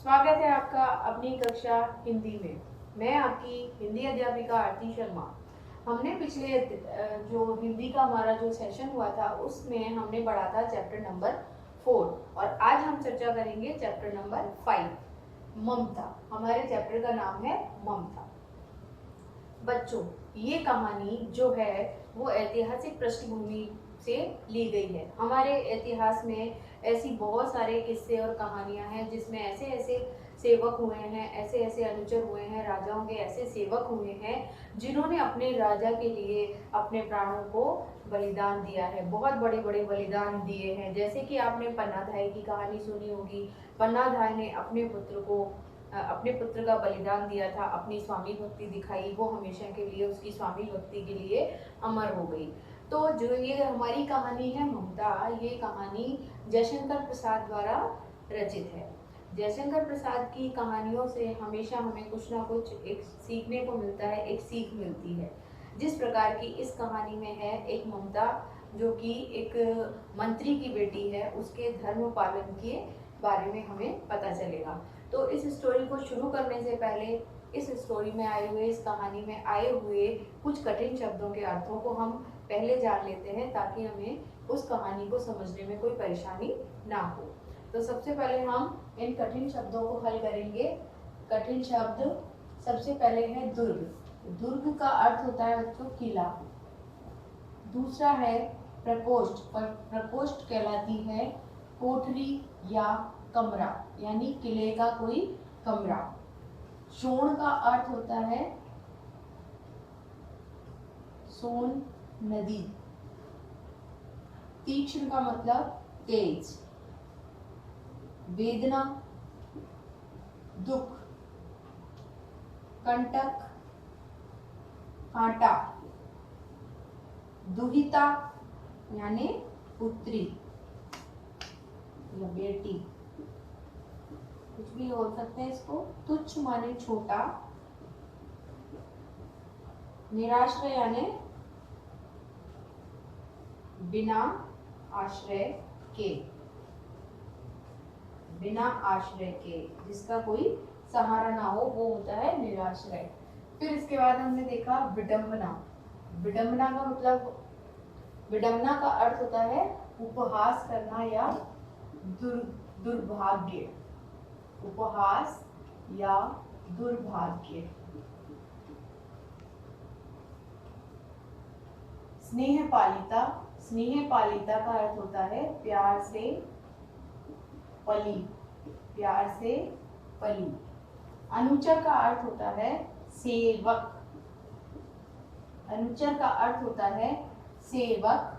स्वागत है आपका अपनी कक्षा हिंदी में। मैं आपकी हिंदी अध्यापिका आरती शर्मा। हमने पिछले जो हिंदी का हमारा जो सेशन हुआ था उसमें हमने पढ़ा था चैप्टर नंबर 4 और आज हम चर्चा करेंगे चैप्टर नंबर 5 ममता। हमारे चैप्टर का नाम है ममता। बच्चों, ये कहानी जो है वो ऐतिहासिक पृष्ठभूमि से ली गई है। हमारे इतिहास में ऐसी बहुत सारे किस्से और कहानियां हैं जिसमें ऐसे ऐसे सेवक हुए हैं, ऐसे ऐसे अनुचर हुए हैं, राजाओं के ऐसे सेवक हुए हैं जिन्होंने अपने राजा के लिए अपने प्राणों को बलिदान दिया है। बहुत बड़े बड़े बलिदान दिए हैं। जैसे कि आपने पन्नाधाय की कहानी सुनी होगी। पन्नाधाय ने अपने पुत्र का बलिदान दिया था, अपनी स्वामी भक्ति दिखाई, वो हमेशा के लिए उसकी स्वामी भक्ति के लिए अमर हो गई। तो जो ये हमारी कहानी है ममता, ये कहानी जयशंकर प्रसाद द्वारा रचित है। जयशंकर प्रसाद की कहानियों से हमेशा हमें कुछ ना कुछ एक सीखने को मिलता है, एक सीख मिलती है। जिस प्रकार की इस कहानी में है एक ममता जो कि एक मंत्री की बेटी है, उसके धर्म पालन के बारे में हमें पता चलेगा। तो इस स्टोरी को शुरू करने से पहले इस स्टोरी में आए हुए, इस कहानी में आए हुए कुछ कठिन शब्दों के अर्थों को हम पहले जान लेते हैं ताकि हमें उस कहानी को समझने में कोई परेशानी ना हो। तो सबसे पहले हम इन कठिन शब्दों को हल करेंगे। कठिन शब्द सबसे पहले है दुर्ग। दुर्ग का अर्थ होता है बच्चों किला। दूसरा है प्रकोष्ठ। प्रकोष्ठ कहलाती है कोठरी या कमरा, यानी किले का कोई कमरा। शोण का अर्थ होता है सोन नदी। तीक्ष्ण का मतलब तेज। वेदना दुख। कंटक कांटा। दुहिता यानी पुत्री या बेटी, कुछ भी बोल सकते हैं इसको। तुच्छ माने छोटा। निराश्रय यानी बिना आश्रय के। बिना आश्रय के, जिसका कोई सहारा ना हो, वो होता है निराश्रय। फिर इसके बाद हमने देखा विडंबना। विडंबना का मतलब, विडंबना का अर्थ होता है उपहास करना या दुर्भाग्य। उपहास या दुर्भाग्य। स्नेह पालिता। स्नेह पालिता का अर्थ होता है प्यार से पली। प्यार से पली। अनुचर का अर्थ होता है सेवक। अनुचर का अर्थ होता है सेवक।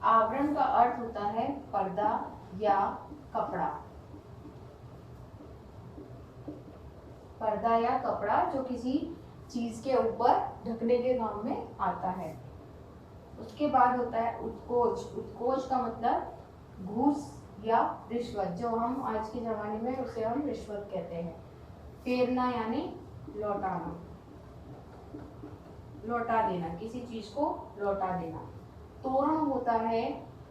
आवरण का अर्थ होता है पर्दा या कपड़ा। पर्दा या कपड़ा जो किसी चीज के ऊपर ढकने के काम में आता है। उसके बाद होता है उत्कोच। उत्कोच का मतलब घूस या रिश्वत, जो हम आज के जमाने में उसे हम रिश्वत कहते हैं। फेरना यानी लौटाना, लौटा देना, किसी चीज को लौटा देना। तोरण होता है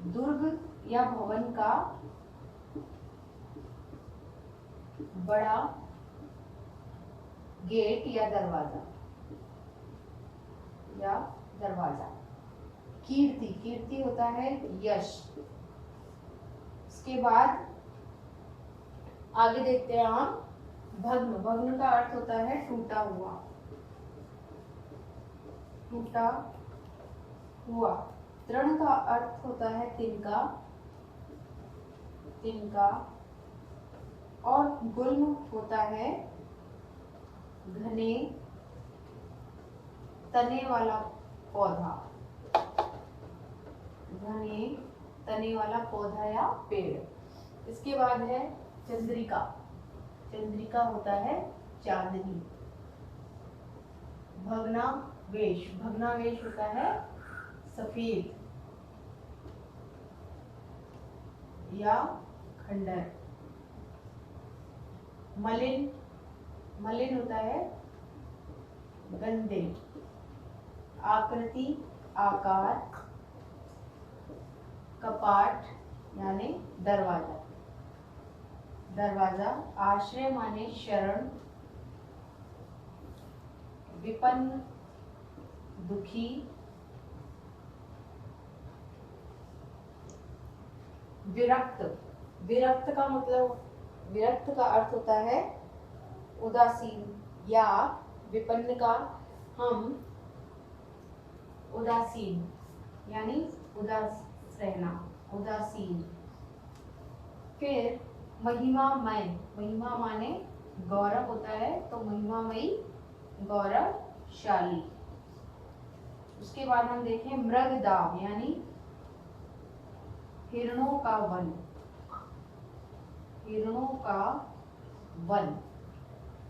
दुर्ग या भवन का बड़ा गेट या दरवाजा दरवाजा। कीर्ति। कीर्ति होता है यश। इसके बाद आगे देखते हैं हम भग्न। भग्न का अर्थ होता है टूटा हुआ। टूटा हुआ। तृण का अर्थ होता है तिनका। तिनका। और गुल्म होता है घने तने वाला पौधा। घने तने वाला पौधा या पेड़। इसके बाद है चंद्रिका। चंद्रिका होता है चांदनी। भग्नावेश। भग्नावेश होता है सफेद या खंडर। मलिन। मलिन होता है गंदे। आकृति आकार। कपाट यानी दरवाजा। दरवाजा। आश्रय माने शरण, विपन्न दुखी, विरक्त। विरक्त का मतलब, विरक्त का अर्थ होता है उदासीन, या विपन्न का हम उदासीन यानी उदास रहना, उदासीन। फिर महिमामय। महिमा माने गौरव होता है, तो महिमामयी, गौरवशाली। उसके बाद हम देखें मृगदाव यानी हिरणों का वन। हिरणों का वन।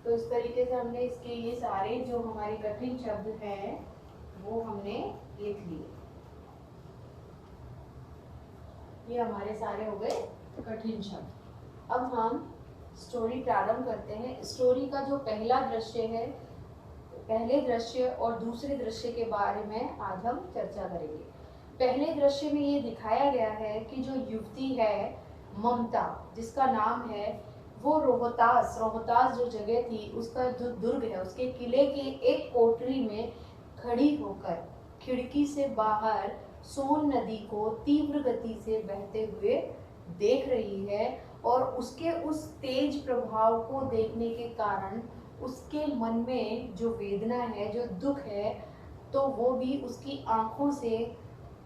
तो इस तरीके से हमने इसके ये सारे जो हमारे कठिन शब्द हैं वो हमने लिख लिए। ये हमारे सारे हो गए कठिन शब्द। अब हम स्टोरी प्रारंभ करते हैं। स्टोरी का जो पहला दृश्य है, पहले दृश्य और दूसरे दृश्य के बारे में आज हम चर्चा करेंगे। पहले दृश्य में ये दिखाया गया है कि जो युवती है ममता, जिसका नाम है, वो रोहतास जो जगह थी, उसका जो दुर्ग है, उसके किले के एक कोठरी में खड़ी होकर खिड़की से बाहर सोन नदी को तीव्र गति से बहते हुए देख रही है। और उसके उस तेज प्रभाव को देखने के कारण उसके मन में जो वेदना है, जो दुख है, तो वो भी उसकी आंखों से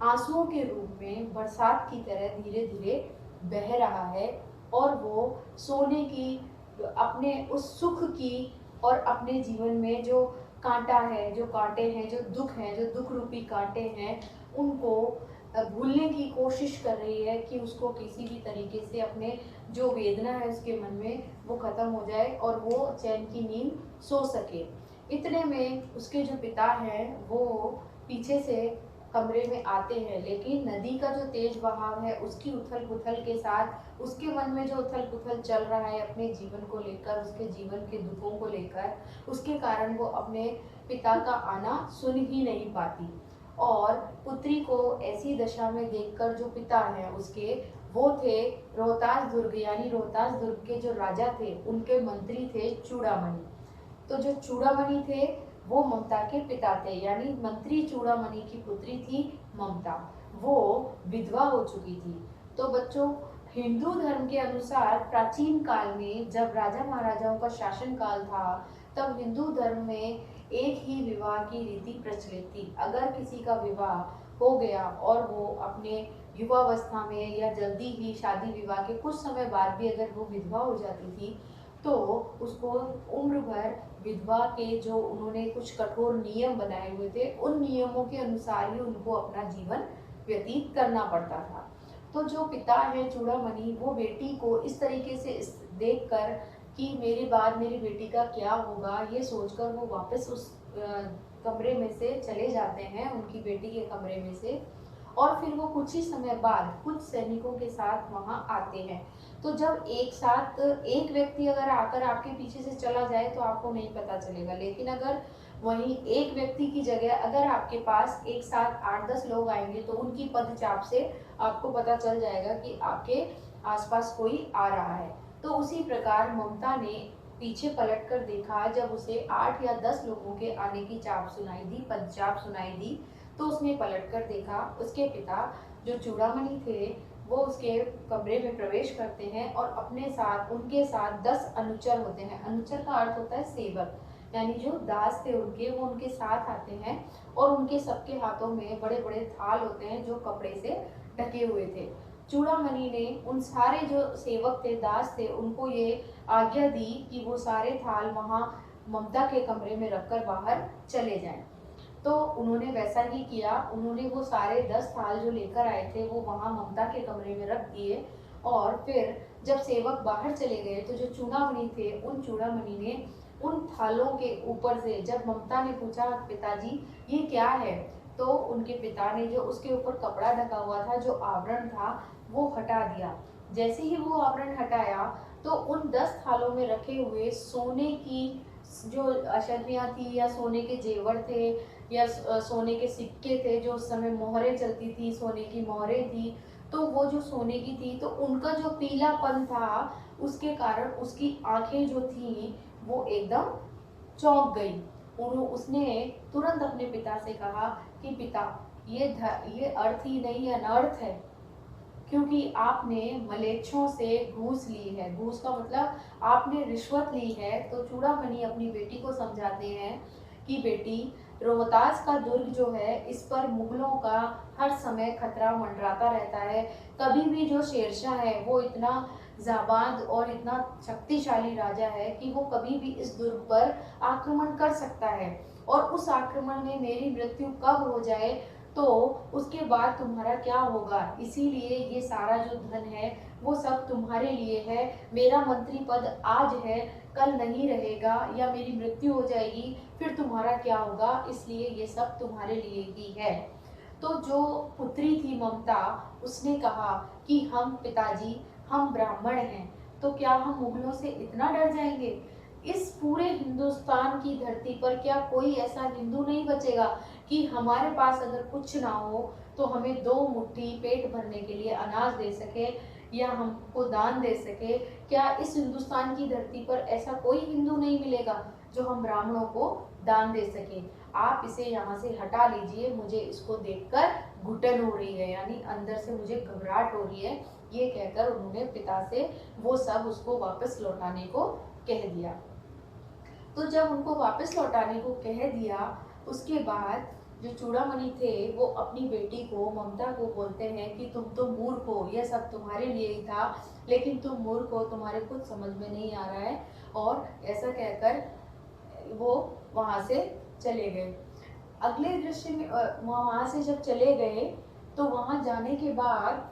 आंसुओं के रूप में बरसात की तरह धीरे धीरे बह रहा है। और वो सोने की, अपने उस सुख की और अपने जीवन में जो कांटा है, जो कांटे हैं, जो दुख रूपी कांटे हैं, उनको भूलने की कोशिश कर रही है कि उसको किसी भी तरीके से अपने जो वेदना है उसके मन में वो खत्म हो जाए और वो चैन की नींद सो सके। इतने में उसके जो पिता हैं वो पीछे से कमरे में आते हैं, लेकिन नदी का जो तेज बहाव है उसकी उथल पुथल के साथ उसके मन में जो उथल पुथल चल रहा है अपने जीवन को लेकर, उसके जीवन के दुखों को लेकर, उसके कारण वो अपने पिता का आना सुन ही नहीं पाती। और पुत्री को ऐसी दशा में देखकर जो पिता हैं उसके, वो थे रोहतास दुर्ग, यानी रोहतास दुर्ग के जो राजा थे उनके मंत्री थे चूड़ामणि। तो जो चूड़ामणि थे वो ममता के पिता थे, यानी मंत्री चूड़ामणि की पुत्री थी ममता। वो विधवा हो चुकी थी। तो बच्चों, हिंदू धर्म के अनुसार प्राचीन काल में जब राजा महाराजाओं का शासन काल था, तब हिंदू धर्म में एक ही विवाह की रीति प्रचलित थी। अगर किसी का विवाह हो गया और वो अपने युवावस्था में या जल्दी ही शादी विवाह के कुछ समय बाद भी अगर वो विधवा हो जाती थी, तो उसको उम्र भर विधवा के जो उन्होंने कुछ कठोर नियम बनाए हुए थे, उन नियमों के अनुसार ही उनको अपना जीवन व्यतीत करना पड़ता था। तो जो पिता है चूड़ामणि, वो बेटी को इस तरीके से देखकर कि मेरे बाद मेरी बेटी का क्या होगा, ये सोचकर वो वापस उस कमरे में से चले जाते हैं, उनकी बेटी के कमरे में से। और फिर वो कुछ ही समय बाद कुछ सैनिकों के साथ वहाँ आते हैं। तो जब एक साथ एक व्यक्ति अगर आकर आपके पीछे से चला जाए तो आपको नहीं पता चलेगा, लेकिन अगर वहीं एक व्यक्ति की जगह अगर आपके पास एक साथ 8-10 लोग आएंगे तो उनकी पदचाप से आपको पता चल जाएगा कि आपके आसपास कोई आ रहा है। तो उसी प्रकार ममता ने पीछे पलट कर देखा, जब उसे 8 या 10 लोगों के आने की चाप सुनाई दी, पदचाप सुनाई दी, तो उसने पलट कर देखा। उसके पिता जो चूड़ामणि थे वो उसके कमरे में प्रवेश करते हैं और अपने साथ, उनके साथ 10 अनुचर होते हैं। अनुचर का अर्थ होता है सेवक, यानी जो दास थे उनके, वो उनके साथ आते हैं और उनके सबके हाथों में बड़े बड़े थाल होते हैं जो कपड़े से ढके हुए थे। चूड़ामणि ने उन सारे जो सेवक थे, दास थे, उनको ये आज्ञा दी कि वो सारे थाल वहाँ ममता के कमरे में रखकर बाहर चले जाएं। तो उन्होंने वैसा ही किया। उन्होंने वो सारे 10 थाल जो लेकर आए थे वो वहाँ ममता के कमरे में रख दिए। और फिर जब सेवक बाहर चले गए तो जो चूड़ामणि थे, उन चूड़ामणि ने उन थालों के ऊपर से, जब ममता ने पूछा पिताजी ये क्या है, तो उनके पिता ने जो उसके ऊपर कपड़ा ढका हुआ था, जो आवरण था, वो हटा दिया। जैसे ही वो आवरण हटाया तो उन 10 थालों में रखे हुए सोने की जो अशर्फियाँ थी या सोने के जेवर थे या सोने के सिक्के थे, जो उस समय मोहरें चलती थी, सोने की मोहरें थी, तो वो जो सोने की थी, तो उनका जो पीलापन था उसके कारण उसकी आंखें जो थी वो एकदम चौंक गई। उसने तुरंत अपने पिता से कहा कि पिता, ये अर्थ ही नहीं अनर्थ है, क्योंकि आपने मलेच्छों से घूस ली है। घूस का मतलब आपने रिश्वत ली है। तो चूड़ामणि अपनी बेटी को समझाते हैं कि बेटी, रोहतास का दुर्ग जो है, इस पर मुगलों का हर समय खतरा मंडराता रहता है। कभी भी जो शेरशाह है वो इतना जाबाज और इतना शक्तिशाली राजा है कि वो कभी भी इस दुर्ग पर आक्रमण कर सकता है, और उस आक्रमण में मेरी मृत्यु कब हो जाए तो उसके बाद तुम्हारा क्या होगा। इसीलिए ये सारा जो धन है वो सब तुम्हारे लिए है। मेरा मंत्री पद आज है, कल नहीं रहेगा, या मेरी मृत्यु हो जाएगी, फिर तुम्हारा क्या होगा, इसलिए ये सब तुम्हारे लिए ही है। तो जो पुत्री थी ममता, उसने कहा कि हम पिताजी, हम ब्राह्मण हैं, तो क्या हम मुगलों से इतना डर जाएंगे? इस पूरे हिंदुस्तान की धरती पर क्या कोई ऐसा हिंदू नहीं बचेगा कि हमारे पास अगर कुछ ना हो तो हमें 2 मुट्ठी पेट भरने के लिए अनाज दे सके या हमको दान दे सके? क्या इस हिंदुस्तान की धरती पर ऐसा कोई हिंदू नहीं मिलेगा जो हम ब्राह्मणों को दान दे सके? आप इसे यहाँ से हटा लीजिए, मुझे इसको देखकर घुटन हो रही है, यानी अंदर से मुझे घबराहट हो रही है। ये कहकर उन्होंने पिता से वो सब उसको वापस लौटाने को कह दिया। तो जब उनको वापस लौटाने को कह दिया, उसके बाद जो चूड़ामणि थे वो अपनी बेटी को, ममता को बोलते हैं कि तुम तो मूर्ख हो, यह सब तुम्हारे लिए ही था, लेकिन तुम मूर्ख हो, तुम्हारे कुछ समझ में नहीं आ रहा है। और ऐसा कहकर वो वहाँ से चले गए। अगले दृश्य में वहाँ से जब चले गए तो वहाँ जाने के बाद,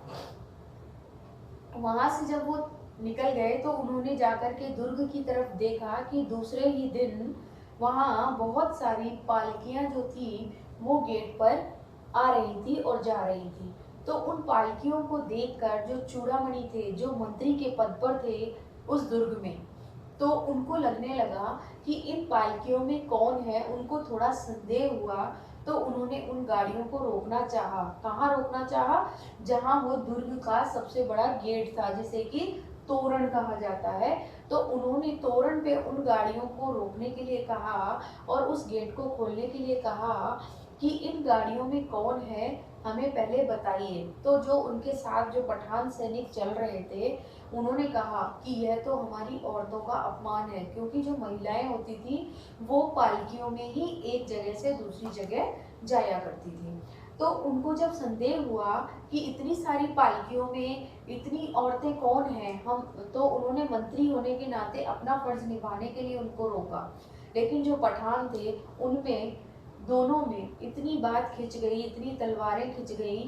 वहाँ से जब वो निकल गए तो उन्होंने जाकर के दुर्ग की तरफ देखा कि दूसरे ही दिन वहाँ बहुत सारी पालकियाँ जो थी वो गेट पर आ रही थी और जा रही थी। तो उन पालकियों को देखकर जो चूड़ामणि थे, जो मंत्री के पद पर थे उस दुर्ग में, तो उनको लगने लगा कि इन पालकियों में कौन है। उनको थोड़ा संदेह हुआ, तो उन्होंने उन गाड़ियों को रोकना चाहा। कहाँ रोकना चाहा? जहाँ वो दुर्ग का सबसे बड़ा गेट था, जिसे कि तोरण कहा जाता है। तो उन्होंने तोरण पे उन गाड़ियों को रोकने के लिए कहा और उस गेट को खोलने के लिए कहा कि इन गाड़ियों में कौन है, हमें पहले बताइए। तो जो उनके साथ जो पठान सैनिक चल रहे थे उन्होंने कहा कि यह तो हमारी औरतों का अपमान है, क्योंकि जो महिलाएं होती थी वो पालकियों में ही एक जगह से दूसरी जगह जाया करती थी। तो उनको जब संदेह हुआ कि इतनी सारी पालकियों में इतनी औरतें कौन हैं, हम तो उन्होंने मंत्री होने के नाते अपना फर्ज निभाने के लिए उनको रोका। लेकिन जो पठान थे उनमें दोनों में इतनी बात खिंच गई, इतनी तलवारें खिंच गई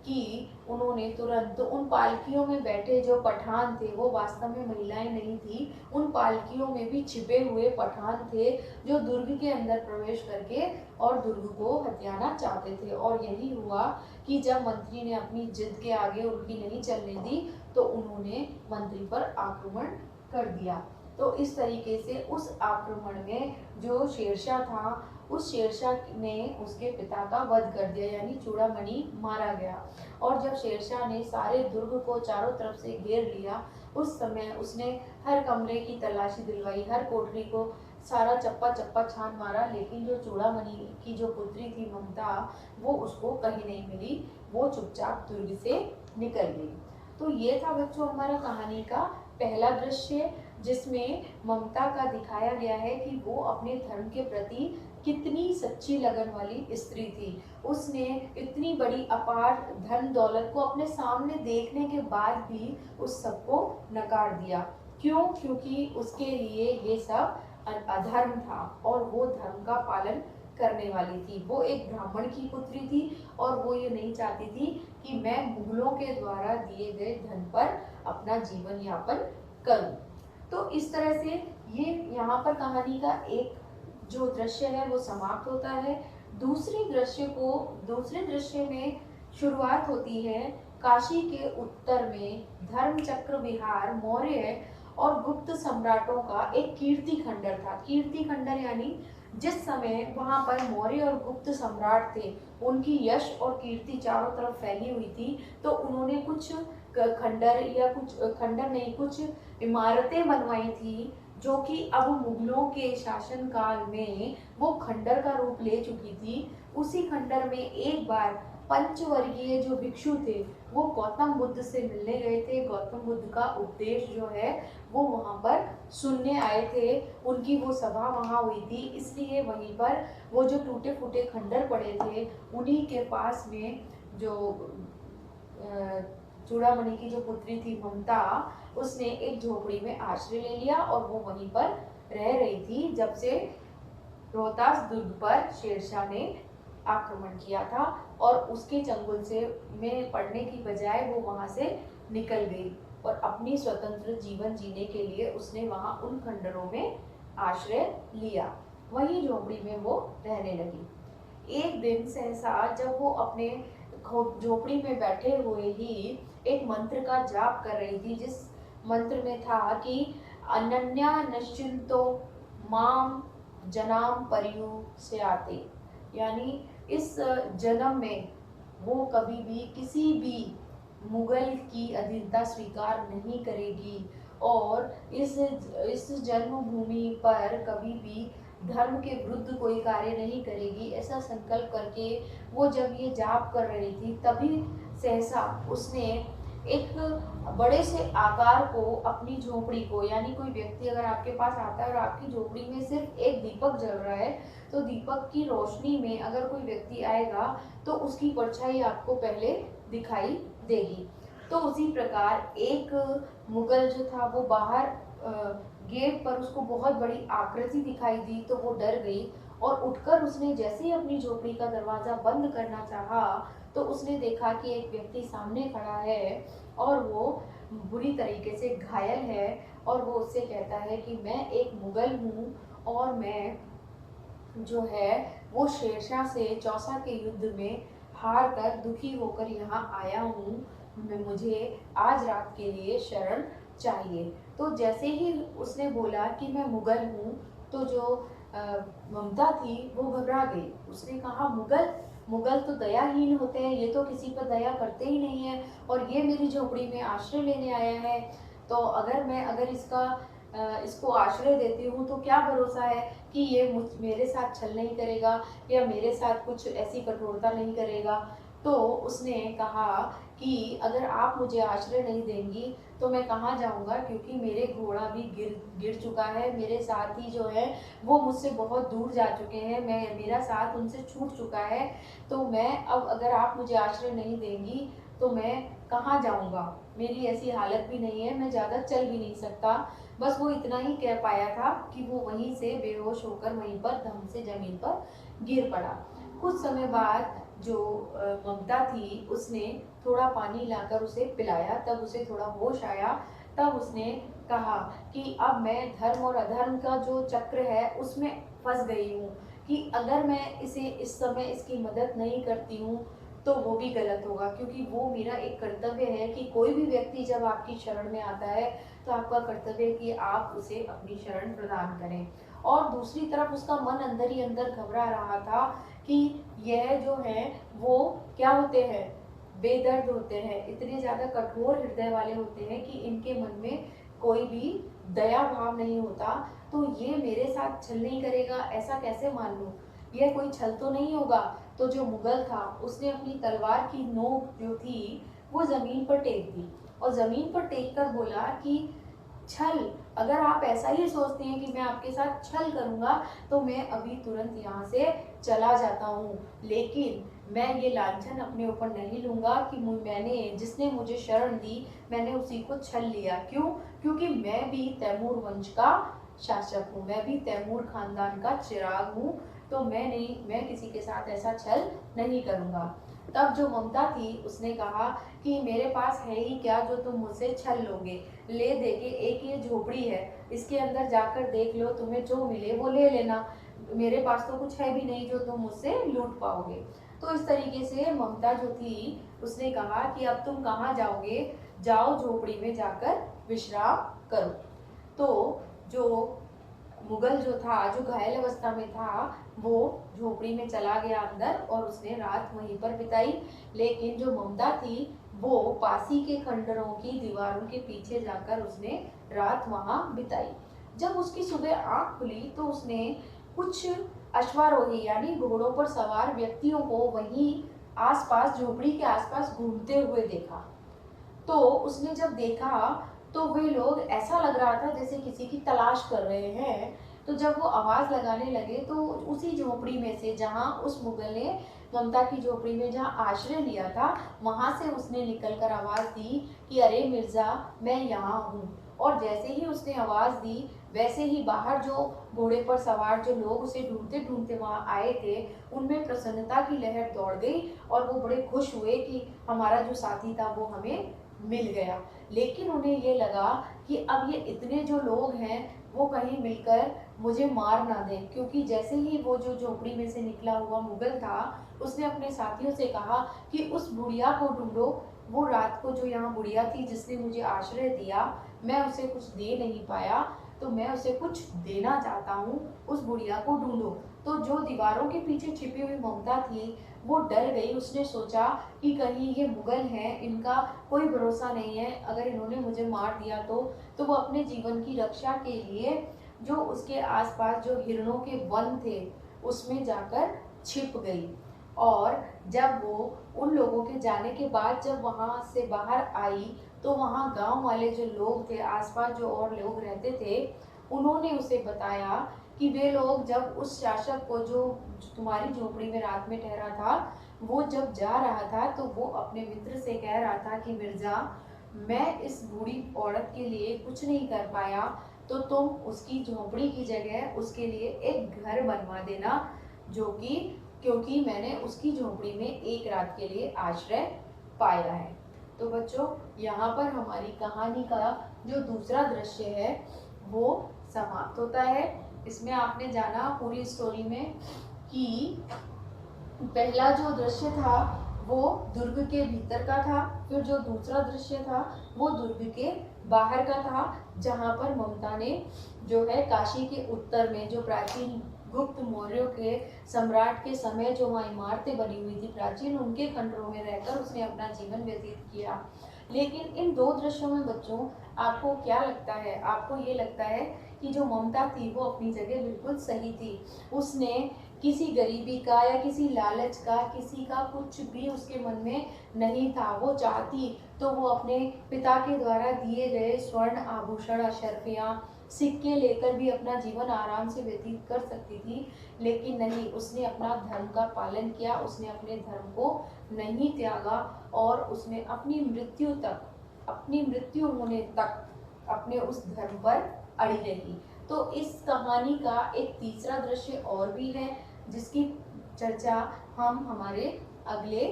कि उन्होंने तुरंत उन पालकियों में बैठे जो पठान थे, वो वास्तव में महिलाएं नहीं थी, उन पालकियों में भी छिपे हुए पठान थे जो दुर्ग के अंदर प्रवेश करके और दुर्ग को हथियाना चाहते थे। और यही हुआ कि जब मंत्री ने अपनी जिद के आगे उनकी नहीं चलने दी तो उन्होंने मंत्री पर आक्रमण कर दिया। तो इस तरीके से उस आक्रमण में जो शेरशाह था, उस शेरशाह ने उसके पिता का वध कर दिया, यानी चूड़ामणि मारा गया। और जब शेरशाह ने सारे दुर्ग को चारों तरफ से घेर लिया, उस समय उसने हर कमरे की तलाशी दिलवाई, हर कोठरी को सारा चप्पा चप्पा छान मारा, लेकिन जो चूड़ामणि की जो पुत्री थी ममता, वो उसको कहीं नहीं मिली। वो चुपचाप दुर्ग से निकल गई। तो ये था बच्चों हमारा कहानी का पहला दृश्य, जिसमें ममता का दिखाया गया है कि वो अपने धर्म के प्रति कितनी सच्ची लगन वाली स्त्री थी। उसने इतनी बड़ी अपार धन दौलत को अपने सामने देखने के बाद भी उस सबको नकार दिया। क्यों? क्योंकि उसके लिए ये सब अधर्म था और वो धर्म का पालन करने वाली थी। वो एक ब्राह्मण की पुत्री थी और वो ये नहीं चाहती थी कि मैं मुगलों के द्वारा दिए गए धन पर अपना जीवन यापन करूं। तो इस तरह से ये यहाँ पर कहानी का एक जो दृश्य है वो समाप्त होता है। दूसरे दृश्य में शुरुआत होती है काशी के उत्तर में धर्मचक्र विहार मौर्य और गुप्त सम्राटों का एक कीर्ति खंडर था। कीर्ति खंडर यानी जिस समय वहां पर मौर्य और गुप्त सम्राट थे, उनकी यश और कीर्ति चारों तरफ फैली हुई थी, तो उन्होंने कुछ खंडर या कुछ खंडर नहीं, कुछ इमारतें बनवाई थी जो कि अब मुगलों के शासन काल में वो खंडर का रूप ले चुकी थी। उसी खंडर में एक बार पंचवर्गीय जो भिक्षु थे वो गौतम बुद्ध से मिलने गए थे। गौतम बुद्ध का उपदेश जो है वो वहाँ पर सुनने आए थे, उनकी वो सभा वहाँ हुई थी, इसलिए वहीं पर वो जो टूटे फूटे खंडर पड़े थे उन्हीं के पास में जो चूड़ामणि की जो पुत्री थी ममता, उसने एक झोपड़ी में आश्रय ले लिया और वो वहीं पर रह रही थी जब से रोहतास दुर्ग पर शेरशाह ने आक्रमण किया था, और उसके चंगुल से में पड़ने की बजाय वो वहां से निकल गई और अपनी स्वतंत्र जीवन जीने के लिए उसने वहां उन खंडरों में आश्रय लिया, वही झोपड़ी में वो रहने लगी। एक दिन सहसा जब वो अपने झोपड़ी में बैठे हुए ही एक मंत्र का जाप कर रही थी, जिस मंत्र में था कि अनन्या निश्चिंतो माम जनाम परियु से आते, यानी इस जन्म में वो कभी भी किसी भी मुगल की अधीनता स्वीकार नहीं करेगी और इस जन्मभूमि पर कभी भी धर्म के विरुद्ध कोई कार्य नहीं करेगी, ऐसा संकल्प करके वो जब ये जाप कर रही थी तभी सहसा उसने एक बड़े से आकार को अपनी झोपड़ी को, यानी कोई व्यक्ति अगर आपके पास आता है और आपकी झोपड़ी में सिर्फ एक दीपक जल रहा है, तो दीपक की रोशनी में अगर कोई व्यक्ति आएगा तो उसकी परछाई आपको पहले दिखाई देगी। तो उसी प्रकार एक मुगल जो था वो बाहर गेट पर उसको बहुत बड़ी आकृति दिखाई दी, तो वो डर गई और उठकर उसने जैसे ही अपनी झोपड़ी का दरवाजा बंद करना चाहा तो उसने देखा कि एक व्यक्ति सामने खड़ा है और वो बुरी तरीके से घायल है, और वो उससे कहता है कि मैं एक मुगल हूँ और मैं जो है वो शेरशाह से चौसा के युद्ध में हार कर दुखी होकर यहाँ आया हूँ, मुझे आज रात के लिए शरण चाहिए। तो जैसे ही उसने बोला कि मैं मुगल हूँ, तो जो ममता थी वो घबरा गई। उसने कहा मुगल मुगल तो दयाहीन होते हैं, ये तो किसी पर दया करते ही नहीं है, और ये मेरी झोपड़ी में आश्रय लेने आया है, तो अगर इसको आश्रय देती हूँ तो क्या भरोसा है कि ये मेरे साथ छल नहीं करेगा या मेरे साथ कुछ ऐसी कठोरता नहीं करेगा। तो उसने कहा कि अगर आप मुझे आश्रय नहीं देंगी तो मैं कहाँ जाऊँगा, क्योंकि मेरे घोड़ा भी गिर चुका है, मेरे साथी जो है वो मुझसे बहुत दूर जा चुके हैं, मेरा साथ उनसे छूट चुका है, तो मैं अब अगर आप मुझे आश्रय नहीं देंगी तो मैं कहाँ जाऊँगा, मेरी ऐसी हालत भी नहीं है, मैं ज़्यादा चल भी नहीं सकता। बस वो इतना ही कह पाया था कि वो वहीं से बेहोश होकर वहीं पर धम से जमीन पर गिर पड़ा। कुछ समय बाद जो ममता थी उसने थोड़ा पानी लाकर उसे पिलाया, तब उसे थोड़ा होश आया। तब उसने कहा कि अब मैं धर्म और अधर्म का जो चक्र है उसमें फंस गई हूँ, कि अगर मैं इसे इस समय इसकी मदद नहीं करती हूँ तो वो भी गलत होगा, क्योंकि वो मेरा एक कर्तव्य है कि कोई भी व्यक्ति जब आपकी शरण में आता है तो आपका कर्तव्य है कि आप उसे अपनी शरण प्रदान करें। और दूसरी तरफ उसका मन अंदर ही अंदर घबरा रहा था कि यह जो है वो क्या होते हैं, बेदर्द होते हैं, इतने ज़्यादा कठोर हृदय वाले होते हैं कि इनके मन में कोई भी दया भाव नहीं होता, तो ये मेरे साथ छल नहीं करेगा ऐसा कैसे मान लूँ, यह कोई छल तो नहीं होगा। तो जो मुगल था उसने अपनी तलवार की नोक जो थी वो ज़मीन पर टेक दी और ज़मीन पर टेक कर बोला कि छल, अगर आप ऐसा ही सोचते हैं कि मैं आपके साथ छल करूंगा तो मैं अभी तुरंत यहाँ से चला जाता हूँ, लेकिन मैं ये लांछन अपने ऊपर नहीं लूंगा कि जिसने मुझे शरण दी मैंने उसी को छल लिया। क्यों? क्योंकि मैं भी तैमूर वंश का शासक हूँ, मैं भी तैमूर खानदान का चिराग हूँ, तो मैं किसी के साथ ऐसा छल नहीं करूँगा। तब जो ममता थी उसने कहा कि मेरे पास है ही क्या जो तुम मुझसे छल लोगे, ले दे के एक ये झोपड़ी है, इसके अंदर जाकर देख लो, तुम्हें जो मिले वो ले लेना, मेरे पास तो कुछ है भी नहीं जो तुम मुझसे लूट पाओगे। तो इस तरीके से ममता जो थी उसने कहा कि अब तुम कहाँ जाओगे, जाओ झोपड़ी में जाकर विश्राम करो। तो जो मुगल जो था, जो घायल अवस्था में था, वो झोपड़ी में चला गया अंदर और उसने रात वहीं पर बिताई। लेकिन जो ममता थी वो पासी के खंडरों की दीवारों के पीछे जाकर उसने रात वहां बिताई। जब उसकी सुबह आंख खुली तो उसने कुछ अश्वारोही यानी घोड़ों पर सवार व्यक्तियों को वहीं आसपास, झोपड़ी के आसपास घूमते हुए देखा। तो उसने जब देखा तो वे लोग, ऐसा लग रहा था जैसे किसी की तलाश कर रहे हैं। तो जब वो आवाज लगाने लगे तो उसी झोपड़ी में से, जहां उस मुगल ने ममता की झोपड़ी में जहां आश्रय लिया था, वहां से उसने निकलकर आवाज दी कि अरे मिर्जा, मैं यहाँ हूँ। और जैसे ही उसने आवाज दी वैसे ही बाहर जो घोड़े पर सवार जो लोग उसे ढूंढते ढूंढते वहां आए थे, उनमें प्रसन्नता की लहर दौड़ गई और वो बड़े खुश हुए कि हमारा जो साथी था वो हमें मिल गया। लेकिन उन्हें ये लगा कि अब ये इतने जो लोग हैं वो कहीं मिलकर मुझे मार ना दें, क्योंकि जैसे ही वो जो झोपड़ी में से निकला हुआ मुगल था, उसने अपने साथियों से कहा कि उस बुढ़िया को ढूंढो। वो रात को जो यहाँ बुढ़िया थी जिसने मुझे आश्रय दिया, मैं उसे कुछ दे नहीं पाया, तो मैं उसे कुछ देना चाहता हूँ, उस बुढ़िया को ढूंढो। तो जो दीवारों के पीछे छिपी हुई ममता थी वो डर गई। उसने सोचा कि कहीं ये मुगल हैं, इनका कोई भरोसा नहीं है, अगर इन्होंने मुझे मार दिया तो वो अपने जीवन की रक्षा के लिए जो उसके आसपास जो हिरणों के वन थे उसमें जाकर छिप गई। और जब वो उन लोगों के जाने के बाद जब वहां से बाहर आई तो वहां गांव वाले जो लोग थे, आसपास जो और लोग रहते थे, उन्होंने उसे बताया कि वे लोग जब उस शासक को जो तुम्हारी झोपड़ी में रात में ठहरा था, वो जब जा रहा था तो वो अपने मित्र से कह रहा था कि मिर्जा, मैं इस बूढ़ी औरत के लिए कुछ नहीं कर पाया, तो तुम उसकी झोपड़ी की जगह उसके लिए एक घर बनवा देना, जो कि क्योंकि मैंने उसकी झोपड़ी में एक रात के लिए आश्रय पाया है। तो बच्चों, यहाँ पर हमारी कहानी का जो दूसरा दृश्य है वो समाप्त होता है। इसमें आपने जाना पूरी स्टोरी में कि पहला जो दृश्य था वो दुर्ग के भीतर का था, फिर जो दूसरा दृश्य था वो दुर्ग के बाहर का था, जहाँ पर ममता ने जो है काशी के उत्तर में जो प्राचीन गुप्त मौर्यों के सम्राट के समय जो वहाँ इमारतें बनी हुई थी प्राचीन, उनके खंडरों में रहकर उसने अपना जीवन व्यतीत किया। लेकिन इन दो दृश्यों में बच्चों आपको क्या लगता है? आपको ये लगता है कि जो ममता थी वो अपनी जगह बिल्कुल सही थी। उसने किसी गरीबी का या किसी लालच का, किसी का कुछ भी उसके मन में नहीं था। वो चाहती तो वो अपने पिता के द्वारा दिए गए स्वर्ण आभूषण, अशर्फियाँ, सिक्के लेकर भी अपना जीवन आराम से व्यतीत कर सकती थी। लेकिन नहीं, उसने अपना धर्म का पालन किया, उसने अपने धर्म को नहीं त्यागा और उसने अपनी मृत्यु तक, अपनी मृत्यु होने तक अपने उस धर्म पर अड़ी रही। तो इस कहानी का एक तीसरा दृश्य और भी है जिसकी चर्चा हम हमारे अगले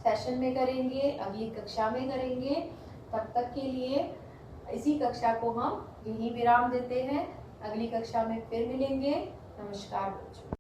सेशन में करेंगे, अगली कक्षा में करेंगे। तब तक के लिए इसी कक्षा को हम यहीं विराम देते हैं। अगली कक्षा में फिर मिलेंगे। नमस्कार बच्चों।